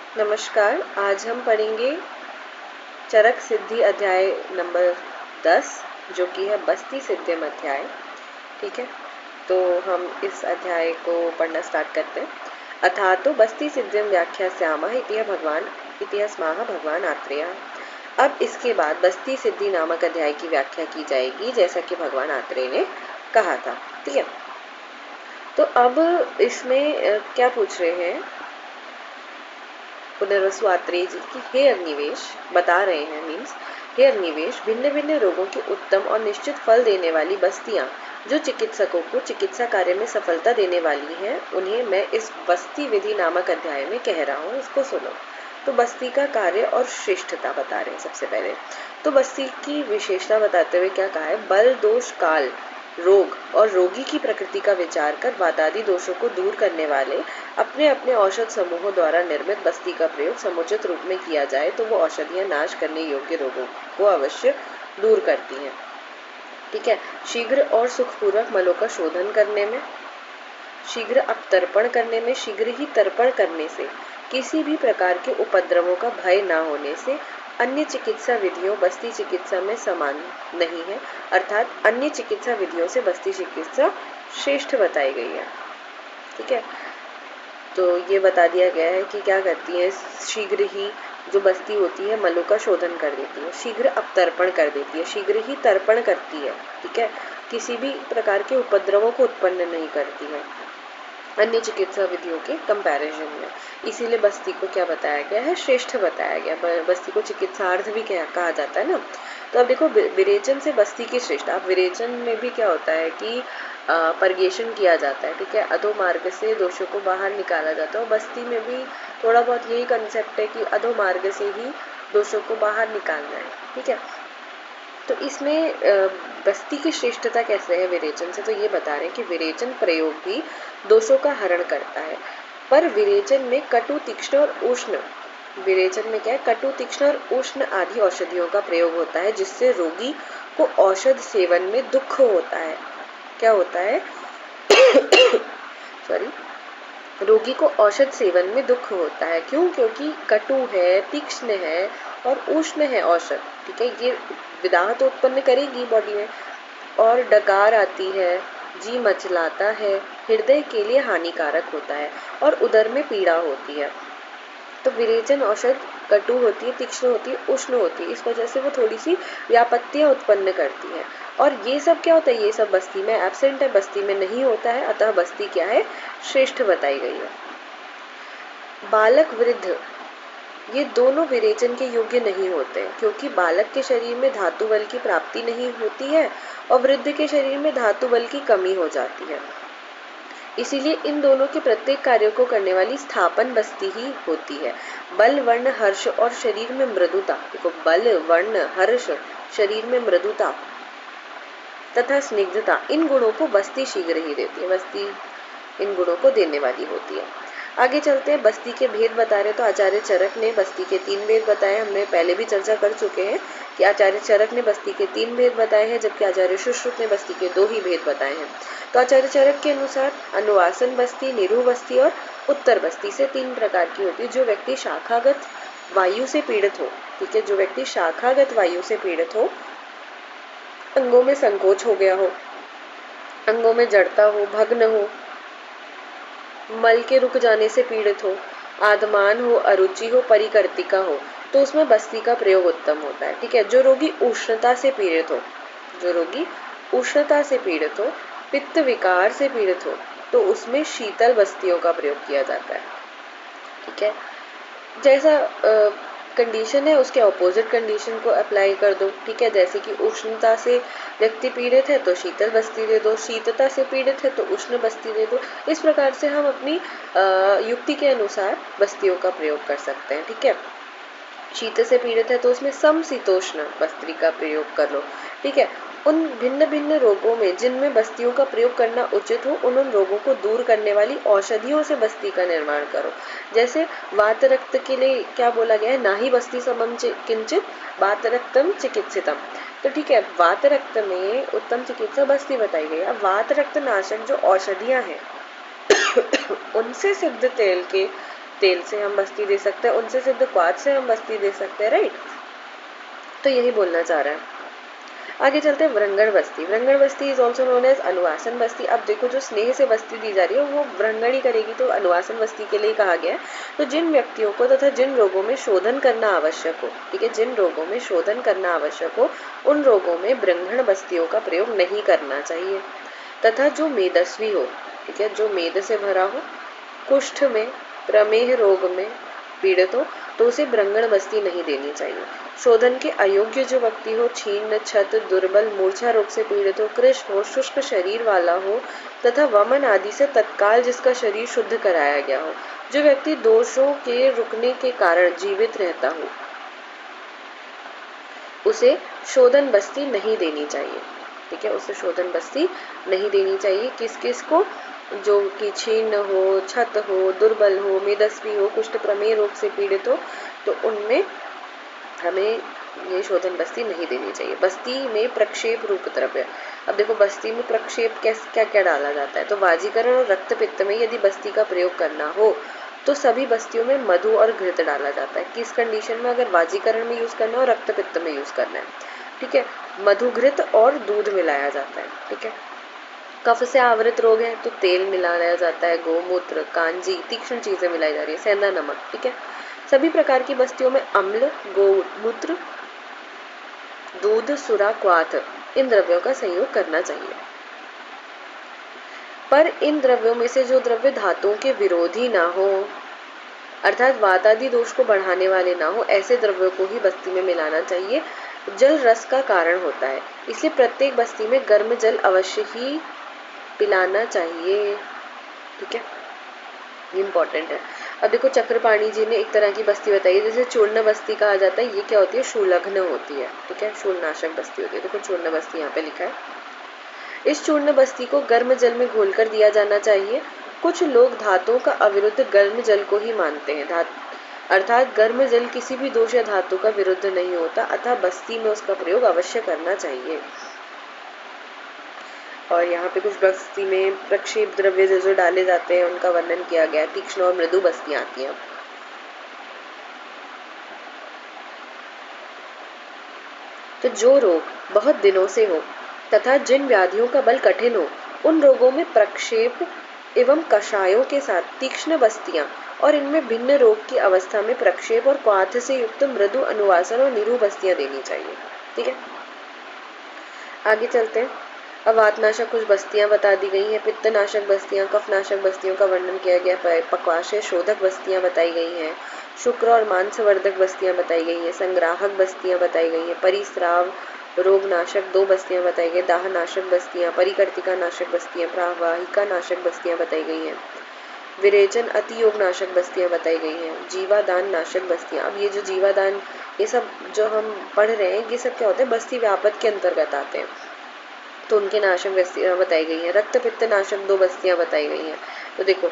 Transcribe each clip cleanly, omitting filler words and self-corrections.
नमस्कार। आज हम पढ़ेंगे चरक सिद्धि अध्याय नंबर 10 जो कि है बस्ती सिद्धिम अध्याय। ठीक है, तो हम इस अध्याय को पढ़ना स्टार्ट करते हैं। अथा तो बस्ती सिद्धिम व्याख्यास्यामः इति भगवान इति स्माह भगवान आत्रेय। अब इसके बाद बस्ती सिद्धि नामक अध्याय की व्याख्या की जाएगी जैसा कि भगवान आत्रेय ने कहा था। ठीक है, तो अब इसमें क्या पूछ रहे हैं पुनर्वसु आत्रेय जी की, हे अग्निवेश बता रहे हैं मीन्स हे अग्निवेश, भिन्न भिन्न रोगों के उत्तम और निश्चित फल देने वाली बस्तियां जो चिकित्सकों को चिकित्सा कार्य में सफलता देने वाली हैं, उन्हें मैं इस बस्ती विधि नामक अध्याय में कह रहा हूँ, इसको सुनो। तो बस्ती का कार्य और श्रेष्ठता बता रहे हैं। सबसे पहले तो बस्ती की विशेषता बताते हुए क्या कहा है, बल दोष काल रोग और रोगी की प्रकृति का विचार कर वातादि दोषों को दूर करने वाले अपने अपने औषध समूहों द्वारा निर्मित बस्ती का प्रयोग समुचित रूप में किया जाए तो वो औषधियां नाश करने योग्य रोगों को अवश्य दूर करती हैं। ठीक है, शीघ्र और सुखपूर्वक मलों का शोधन करने में, शीघ्र अपतर्पण करने में, शीघ्र ही तर्पण करने से, किसी भी प्रकार के उपद्रवों का भय न होने से अन्य चिकित्सा विधियों बस्ती चिकित्सा में समान नहीं है, अर्थात अन्य चिकित्सा विधियों से बस्ती चिकित्सा श्रेष्ठ बताई गई है। ठीक है, तो ये बता दिया गया है कि क्या करती है, शीघ्र ही जो बस्ती होती है मलों का शोधन कर देती है, शीघ्र अपतर्पण कर देती है, शीघ्र ही तर्पण करती है। ठीक है, किसी भी प्रकार के उपद्रवों को उत्पन्न नहीं करती है अन्य चिकित्सा विधियों के कंपैरिजन में, इसीलिए बस्ती को क्या बताया गया है, श्रेष्ठ बताया गया। बस्ती को चिकित्सार्थ भी कहा जाता है ना। तो अब देखो, विरेचन से बस्ती की श्रेष्ठ। अब विरेचन में भी क्या होता है कि परगेशन किया जाता है। ठीक है, अधोमार्ग से दोषों को बाहर निकाला जाता है, और बस्ती में भी थोड़ा बहुत यही कंसेप्ट है कि अधोमार्ग से ही दोषों को बाहर निकालना है। ठीक है, तो इसमें बस्ती की श्रेष्ठता कैसे है विरेचन से, तो ये बता रहे हैं कि विरेचन प्रयोग भी दोषों का हरण करता है, पर विरेचन में कटु तीक्ष्ण और उष्ण, विरेचन में क्या है, कटु तीक्ष्ण और उष्ण आदि औषधियों का प्रयोग होता है जिससे रोगी को औषध सेवन में दुख होता है। क्या होता है सॉरी, रोगी को औषध सेवन में दुख होता है। क्यों? क्योंकि कटु है, तीक्ष्ण है और उष्ण है औषध। ठीक है, ये विदाह तो उत्पन्न करेगी बॉडी में, और डकार आती है, जी मचलाता है, हृदय के लिए हानिकारक होता है और उदर में पीड़ा होती है। तो विरेचन औषध कटु होती है, तीक्ष्ण होती है, उष्ण होती है, इस वजह से वो थोड़ी सी व्यापत्तियां उत्पन्न करती है। और ये सब क्या होता है, ये सब बस्ती में एब्सेंट है, बस्ती में नहीं होता है, अतः बस्ती क्या है, श्रेष्ठ बताई गई है। बालक वृद्ध ये दोनों विरेचन के योग्य नहीं होते हैं, क्योंकि बालक के शरीर में धातु बल की प्राप्ति नहीं होती है और वृद्ध के शरीर में धातु बल की कमी हो जाती है। इसीलिए इन दोनों के प्रत्येक कार्यों को करने वाली स्थापन बस्ती ही होती है। बल वर्ण हर्ष और शरीर में मृदुता, देखो बल वर्ण हर्ष शरीर में मृदुता तथा स्निग्धता, इन गुणों को बस्ती शीघ्र ही देती है, बस्ती इन गुणों को देने वाली होती है। आगे चलते हैं, बस्ती के भेद बता रहे तो आचार्य चरक ने बस्ती के 3 भेद बताए। हमने पहले भी चर्चा कर चुके हैं कि आचार्य चरक ने बस्ती के 3 भेद बताए हैं, जबकि आचार्य सुश्रुत ने बस्ती के 2 ही भेद बताए हैं। तो आचार्य चरक के अनुसार अनुवासन बस्ती, निरूह बस्ती और उत्तर बस्ती से 3 प्रकार की होती है। जो व्यक्ति शाखागत वायु से पीड़ित हो, ठीक है, जो व्यक्ति शाखागत वायु से पीड़ित हो, अंगों में संकोच हो गया हो, अंगों में जड़ता हो, भग्न हो, मल के रुक जाने से पीड़ित हो, आदमान हो, अरुचि हो, परिकर्तिका हो, तो उसमें बस्ती का प्रयोग उत्तम होता है। ठीक है, जो रोगी उष्णता से पीड़ित हो, जो रोगी उष्णता से पीड़ित हो, पित्त विकार से पीड़ित हो, तो उसमें शीतल बस्तियों का प्रयोग किया जाता है। ठीक है, जैसा कंडीशन है उसके अपोजिट कंडीशन को अप्लाई कर दो। ठीक है, जैसे कि उष्णता से व्यक्ति पीड़ित है तो शीतल बस्ती दे दो, शीतता से पीड़ित है तो उष्ण बस्ती दे दो। इस प्रकार से हम अपनी युक्ति के अनुसार बस्तियों का प्रयोग कर सकते हैं। ठीक है, शीत से पीड़ित है तो उसमें समशीतोष्ण बस्ती का प्रयोग कर लो। ठीक है, उन भिन्न भिन्न रोगों में जिनमें बस्तियों का प्रयोग करना उचित हो, उन रोगों को दूर करने वाली औषधियों से बस्ती का निर्माण करो। जैसे वात रक्त के लिए क्या बोला गया है, ना ही बस्ती समम किंचित वात रक्तम चिकित्सितम। तो ठीक है, वात रक्त में उत्तम चिकित्सा बस्ती बताई गई। अब वात रक्त नाशक जो औषधियां हैं उनसे सिद्ध तेल के तेल से हम बस्ती दे सकते हैं, उनसे सिद्ध क्वाथ से हम बस्ती दे सकते हैं, राइट। तो यही बोलना चाह रहा है। आगे चलते हैं व्रंगण बस्ती। व्रंगण बस्ती इज ऑल्सो नोन एज अनुवासन बस्ती। अब देखो जो स्नेह से बस्ती दी जा रही है वो व्रंगण ही करेगी, तो अनुवासन बस्ती के लिए कहा गया है। तो जिन व्यक्तियों को तथा जिन रोगों में शोधन करना आवश्यक हो, ठीक है, जिन रोगों में शोधन करना आवश्यक हो उन रोगों में व्रंगण बस्तियों का प्रयोग नहीं करना चाहिए। तथा जो मेदस्वी हो, ठीक है, जो मेद से भरा हो, कुष्ठ में, प्रमेह रोग में पीड़ित हो, तो उसे व्रंगण बस्ती नहीं देनी चाहिए। शोधन के अयोग्य जो व्यक्ति हो, छीन, छत, दुर्बल, मूर्छा रोग से पीड़ित हो, कृष्ण हो, शुष्क शरीर वाला हो तथा वमन आदि से तत्काल जिसका शरीर शुद्ध कराया गया हो, जो व्यक्ति दोषों के रुकने के कारण जीवित रहता हो, उसे शोधन बस्ती नहीं देनी चाहिए, ठीक है, उसे शोधन बस्ती नहीं देनी चाहिए। किस किस को? जो कि छीन हो, छत हो, दुर्बल हो, मेदस्वी हो, कुष्ठ प्रमेय रोग से पीड़ित हो, तो उनमें हमें ये शोधन बस्ती नहीं देनी चाहिए। बस्ती में प्रक्षेप रूप द्रव्य। अब देखो बस्ती में प्रक्षेप क्या क्या डाला जाता है, तो वाजीकरण और रक्त पित्त में यदि बस्ती का प्रयोग करना हो तो सभी बस्तियों में मधु और घृत डाला जाता है। किस कंडीशन में? अगर वाजीकरण में यूज करना है और रक्त पित्त में यूज करना है, ठीक है, मधु घृत और दूध मिलाया जाता है, ठीक है। कफ से आवृत रोग है तो तेल मिलाया जाता है, गोमूत्र, कांजी, तीक्ष्ण चीजें मिलाई जा रही है, सेंधा नमक, ठीक है। सभी प्रकार की बस्तियों में अम्ल, गोमूत्र, दूध, सुरा, क्वाथ इन द्रव्यों का संयोग करना चाहिए। पर इन द्रव्यों में से जो द्रव्य धातुओं के विरोधी ना हो, अर्थात वात आदि दोष को बढ़ाने वाले ना हो, ऐसे द्रव्यों को ही बस्ती में मिलाना चाहिए। जल रस का कारण होता है, इसलिए प्रत्येक बस्ती में गर्म जल अवश्य ही पिलाना चाहिए, ठीक है, ये इम्पोर्टेंट है। अब देखो चक्रपाणी जी ने एक तरह की बस्ती बताई है, जैसे चूर्ण बस्ती कहा जाता है। ये क्या होती है? शूलग्न होती है, ठीक है, शूलनाशक बस्ती होती है। देखो चूर्ण बस्ती यहाँ पे लिखा है। इस चूर्ण बस्ती को गर्म जल में घोलकर दिया जाना चाहिए। कुछ लोग धातुओं का अविरुद्ध गर्म जल को ही मानते हैं, अर्थात गर्म जल किसी भी दोष या धातु का विरुद्ध नहीं होता, अतः बस्ती में उसका प्रयोग अवश्य करना चाहिए। और यहाँ पे कुछ बस्ती में प्रक्षेप द्रव्य जो डाले जाते हैं उनका वर्णन किया गया है। तीक्ष्ण और मृदु बस्तियां आती हैं। तो जो रोग बहुत दिनों से हो तथा जिन व्याधियों का बल कठिन हो, उन रोगों में प्रक्षेप एवं कषायों के साथ तीक्ष्ण बस्तियां और इनमें भिन्न रोग की अवस्था में प्रक्षेप और क्वाथ से युक्त मृदु अनुवासन और निरु बस्तियां देनी चाहिए, ठीक है। आगे चलते हैं। अब वातनाशक कुछ बस्तियां बता दी गई हैं, पित्तनाशक बस्तियां, कफनाशक बस्तियों का वर्णन किया गया, पक्वाशय शोधक बस्तियां बताई गई हैं, शुक्र और मांसवर्धक बस्तियां बताई गई हैं, संग्राहक बस्तियां बताई गई हैं, परिस्राव रोगनाशक 2 बस्तियां बताई गई, दाहनाशक बस्तियां, परिकर्तिका नाशक बस्तियां, प्रावाहिका नाशक बस्तियां बताई गई हैं, विरेचन अतियोग नाशक बस्तियां बताई गई हैं, जीवादान नाशक बस्तियां। अब ये जो जीवादान, ये सब जो हम पढ़ रहे हैं, ये सब क्या होते हैं? बस्ती व्यापक के अंतर्गत आते हैं, तो उनके नाशक बस्तियां बताई गई हैं। रक्त पित्त नाशक 2 बस्तियां बताई गई हैं। तो देखो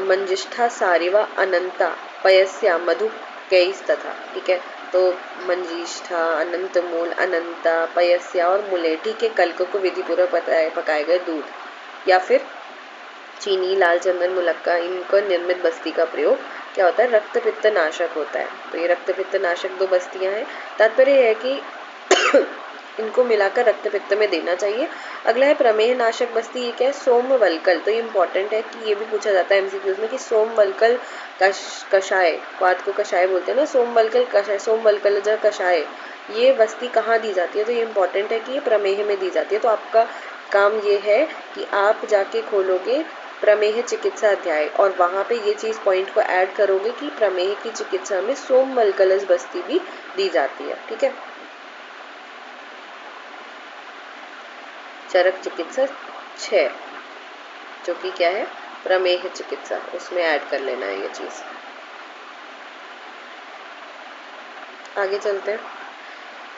मंजिष्ठा, सारिवा, अनंता, पयस्या, मधु, कैस तथा, ठीक है। तो मंजिष्ठा, अनंत मूल, अनंता, पयस्या और मुलेठी के कल्क को विधिपूर्वक पकाए गए दूध या फिर चीनी, लाल चंदन, मुलक्का, इनको निर्मित बस्ती का प्रयोग क्या होता है? रक्त पित्त नाशक होता है। तो ये रक्त पित्त नाशक 2 बस्तियां हैं। तात्पर्य है कि इनको मिलाकर रक्त पित्त में देना चाहिए। अगला है प्रमेह नाशक बस्ती। ये क्या है? सोमवल्कल। तो ये इंपॉर्टेंट है कि ये भी पूछा जाता है एमसीक्यूज में कि सोमवल्कल कषाय, क्वाथ को कषाय बोलते हैं ना, सोमवल्कल कषाय, सोमवल्कल कषाय, ये बस्ती कहाँ दी जाती है? तो ये इंपॉर्टेंट है कि ये प्रमेह में दी जाती है। तो आपका काम ये है कि आप जाके खोलोगे प्रमेह चिकित्सा अध्याय और वहां पे ये चीज पॉइंट को ऐड करोगे कि प्रमेह की चिकित्सा में सोमवल्कलज बस्ती भी दी जाती है, ठीक है। चरक चिकित्सा 6 जो कि क्या है? प्रमेह चिकित्सा, उसमें ऐड कर लेना है ये चीज। आगे चलते हैं।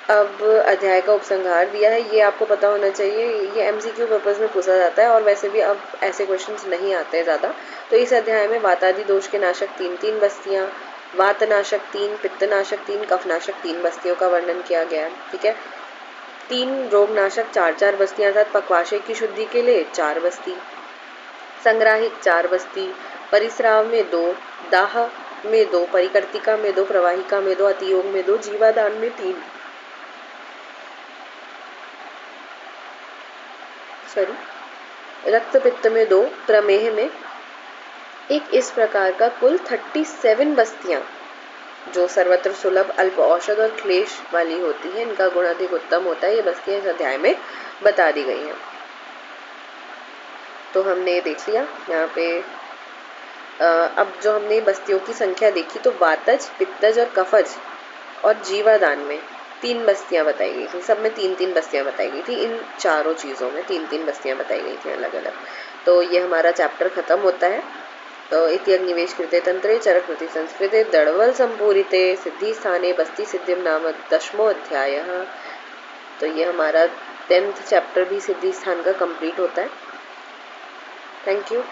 अब अध्याय का उपसंहार दिया है, ये आपको पता होना चाहिए, ये एमसीक्यू पर्पस में पूछा जाता है और वैसे भी अब ऐसे क्वेश्चंस नहीं आते हैं ज़्यादा। तो इस अध्याय में वातादि दोष के नाशक 3 बस्तियां, वातनाशक 3, पित्तनाशक 3, कफनाशक 3 बस्तियों का वर्णन किया गया है, ठीक है। 3 रोगनाशक 4 बस्तियां, अर्थात पक्वाशय की शुद्धि के लिए 4 बस्ती, संग्राहिक 4 बस्ती, परिस्राव में 2, दाह में 2, परिकर्तिका में 2, प्रवाहिका में 2, अतियोग में 2, जीवादान में 3, रक्त पित्त में 2, प्रमेह में 1। इस प्रकार का कुल 37 बस्तियां जो सर्वत्र सुलभ, अल्प औषध और क्लेश वाली होती है, इनका गुण अधिक उत्तम होता है, ये बस्तियां इस अध्याय में बता दी गई हैं। तो हमने ये देख लिया यहाँ पे। अब जो हमने बस्तियों की संख्या देखी तो वातज, पित्तज और कफज और जीवादान में 3 बस्तियां बताई गई थी। सब में 3-3 बस्तियां बताई गई थी। इन चारों चीज़ों में 3-3 बस्तियां बताई गई थी अलग अलग। तो ये हमारा चैप्टर खत्म होता है। तो इति अग्निवेश कृते तंत्रे चरकृति संस्कृते दड़वल संपूरिते सिद्धि स्थाने बस्ती सिद्धिम नाम 10वां अध्याय। तो ये हमारा 10th चैप्टर भी सिद्धि स्थान का कंप्लीट होता है। Thank you.